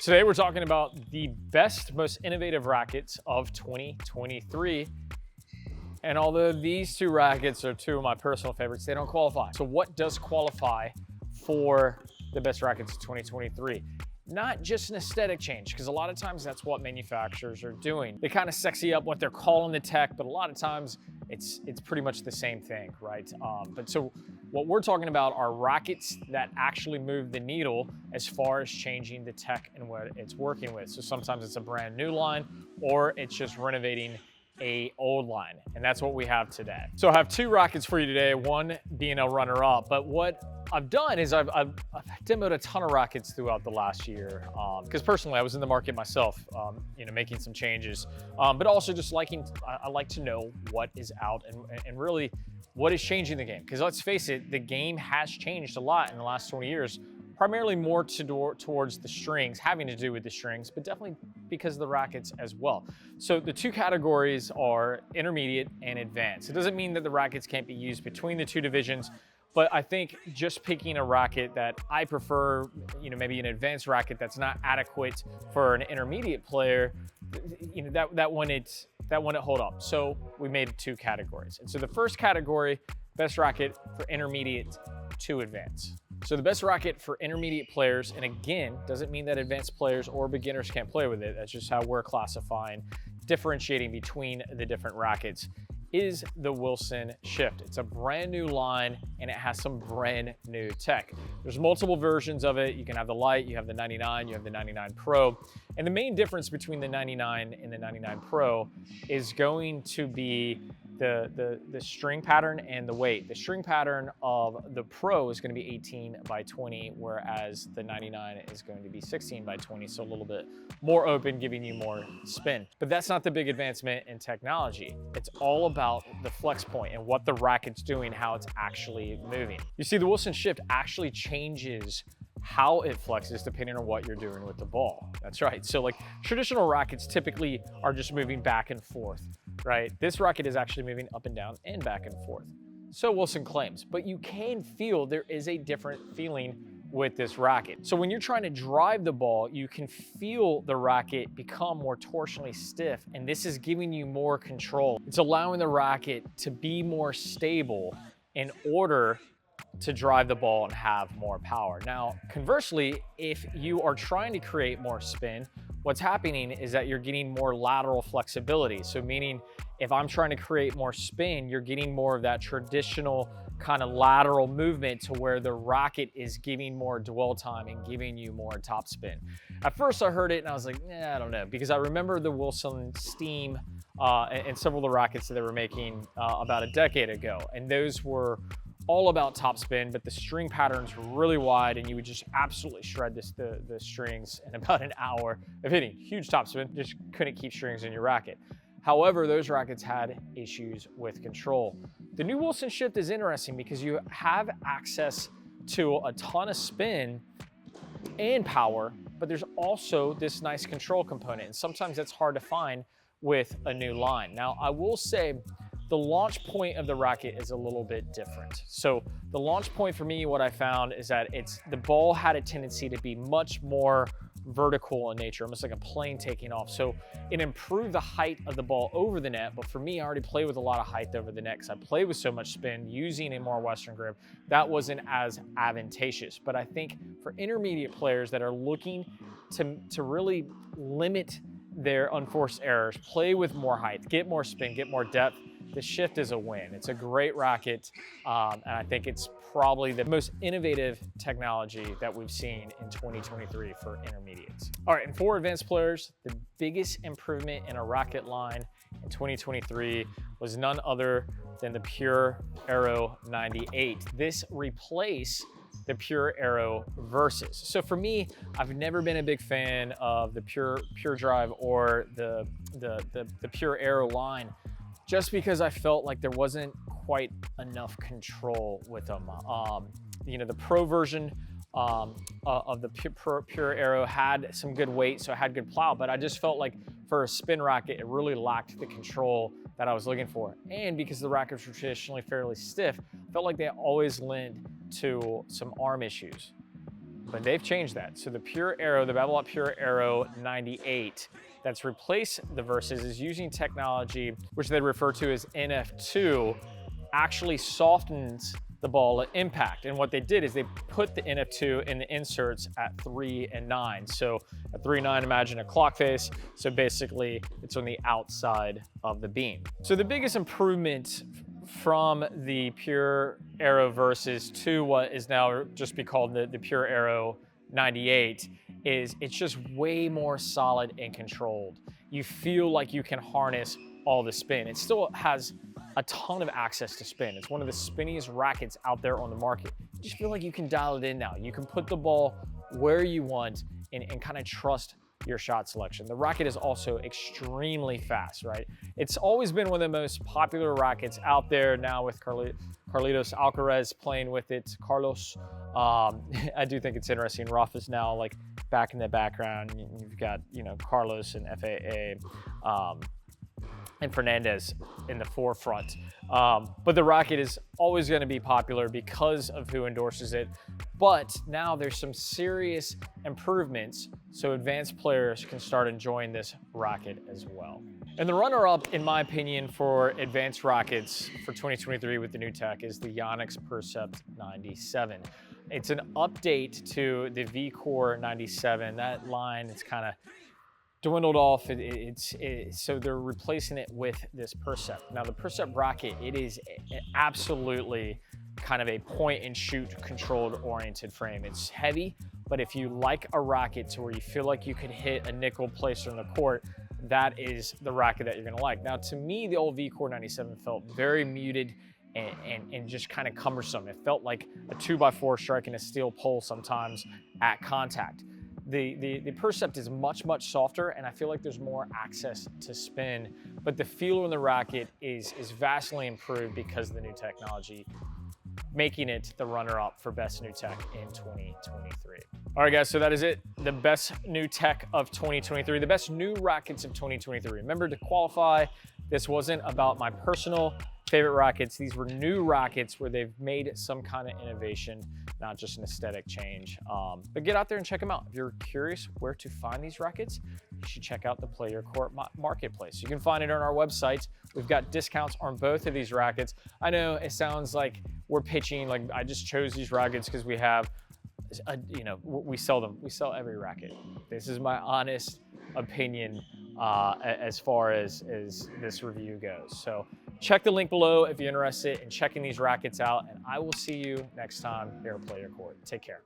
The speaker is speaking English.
Today we're talking about the best, most innovative rackets of 2023. And although these two rackets are two of my personal favorites, they don't qualify. So what does qualify for the best rackets of 2023? Not just an aesthetic change, because a lot of times that's what manufacturers are doing. They kind of sexy up what they're calling the tech, but a lot of times it's pretty much the same thing, right? But so what we're talking about are rackets that actually move the needle as far as changing the tech and what it's working with. So sometimes it's a brand new line, or it's just renovating a old line, and that's what we have today. So I have two rackets for you today, one being a runner-up, but what I've done is I've demoed a ton of rackets throughout the last year, because personally I was in the market myself, making some changes, but also just I like to know what is out and really what is changing the game. Because let's face it, the game has changed a lot in the last 20 years, primarily more towards the strings, having to do with the strings, but definitely because of the rackets as well. So the two categories are intermediate and advanced. It doesn't mean that the rackets can't be used between the two divisions, but I think just picking a racket that I prefer, maybe an advanced racket that's not adequate for an intermediate player, that wouldn't hold up. So we made two categories. And so the first category, best racket for intermediate to advanced. So the best racket for intermediate players, and again, doesn't mean that advanced players or beginners can't play with it. That's just how we're classifying, differentiating between the different rackets, is the Wilson Shift. It's a brand new line and it has some brand new tech. There's multiple versions of it. You can have the Lite, you have the 99, you have the 99 Pro. And the main difference between the 99 and the 99 Pro is going to be the string pattern and the weight. The string pattern of the Pro is going to be 18 by 20, whereas the 99 is going to be 16 by 20, so a little bit more open, giving you more spin. But that's not the big advancement in technology. It's all about the flex point and what the racket's doing, how it's actually moving. You see, the Wilson Shift actually changes how it flexes depending on what you're doing with the ball. That's right. So like traditional rackets typically are just moving back and forth, right? This racket is actually moving up and down and back and forth. So Wilson claims, but you can feel there is a different feeling with this racket. So when you're trying to drive the ball, you can feel the racket become more torsionally stiff, and this is giving you more control. It's allowing the racket to be more stable in order to drive the ball and have more power. Now, conversely, if you are trying to create more spin, what's happening is that you're getting more lateral flexibility. So meaning if I'm trying to create more spin, you're getting more of that traditional kind of lateral movement to where the racket is giving more dwell time and giving you more top spin. At first I heard it and I was like, I don't know, because I remember the Wilson Steam and several of the rackets that they were making about a decade ago. And those were all about top spin, but the string patterns were really wide and you would just absolutely shred the strings in about an hour of hitting. Huge top spin, just couldn't keep strings in your racket. However, those rackets had issues with control. The new Wilson Shift is interesting because you have access to a ton of spin and power, but there's also this nice control component, and sometimes that's hard to find with a new line. Now, I will say, the launch point of the racket is a little bit different. So the launch point for me, what I found is that the ball had a tendency to be much more vertical in nature, almost like a plane taking off. So it improved the height of the ball over the net, but for me, I already play with a lot of height over the net because I play with so much spin using a more Western grip. That wasn't as advantageous. But I think for intermediate players that are looking to really limit their unforced errors, play with more height, get more spin, get more depth, the Shift is a win. It's a great racket, and I think it's probably the most innovative technology that we've seen in 2023 for intermediates. All right, and for advanced players, the biggest improvement in a racket line in 2023 was none other than the Pure Aero 98. This replaced the Pure Aero Versus. So for me, I've never been a big fan of the Pure Drive or the Pure Aero line, just because I felt like there wasn't quite enough control with them. The Pro version of the Pure Aero had some good weight, so it had good plow, but I just felt like for a spin racket, it really lacked the control that I was looking for. And because the rackets were traditionally fairly stiff, I felt like they always lent to some arm issues. but they've changed that. So the Pure Aero, the Babolat Pure Aero 98, that's replaced the Versus, is using technology which they refer to as NF2, actually softens the ball at impact. And what they did is they put the NF2 in the inserts at 3 and 9. So at 3 and 9, imagine a clock face. So basically it's on the outside of the beam. So the biggest improvement from the Pure Aero Versus to what is now just be called the Pure Aero 98 is it's just way more solid and controlled. You feel like you can harness all the spin. It still has a ton of access to spin. It's one of the spinniest rackets out there on the market. You just feel like you can dial it in now. You can put the ball where you want and kind of trust your shot selection. The racket is also extremely fast, right? It's always been one of the most popular rackets out there now with Carlitos Alcaraz playing with it. Carlos, I do think it's interesting. Rafa's now like back in the background. You've got, you know, Carlos and FAA, and Fernandez in the forefront. But the racket is always going to be popular because of who endorses it. But now there's some serious improvements so advanced players can start enjoying this racket as well. And the runner-up, in my opinion, for advanced rackets for 2023 with the new tech is the Yacnic Percept 97. It's an update to the V-Core 97. That line is kind of dwindled off. So they're replacing it with this Percept. Now the Percept racket, it is absolutely kind of a point and shoot controlled oriented frame. It's heavy, but if you like a racket to where you feel like you could hit a nickel placer in the court, that is the racket that you're gonna like. Now to me, the old V-Core 97 felt very muted and just kind of cumbersome. It felt like a 2x4 striking a steel pole sometimes at contact. The Percept is much softer, and I feel like there's more access to spin, but the feel on the racket is vastly improved because of the new technology, making it the runner-up for best new tech in 2023. All right, guys, so that is it. The best new tech of 2023, the best new rackets of 2023. Remember to qualify. This wasn't about my personal favorite rackets. These were new rackets where they've made some kind of innovation, not just an aesthetic change. But get out there and check them out. If you're curious where to find these rackets, you should check out the Play Your Court marketplace. You can find it on our website. We've got discounts on both of these rackets. I know it sounds like we're pitching, like I just chose these rackets because we have, we sell them. We sell every racket. This is my honest opinion as far as this review goes. So check the link below if you're interested in checking these rackets out, and I will see you next time here at Play Your Court. Take care.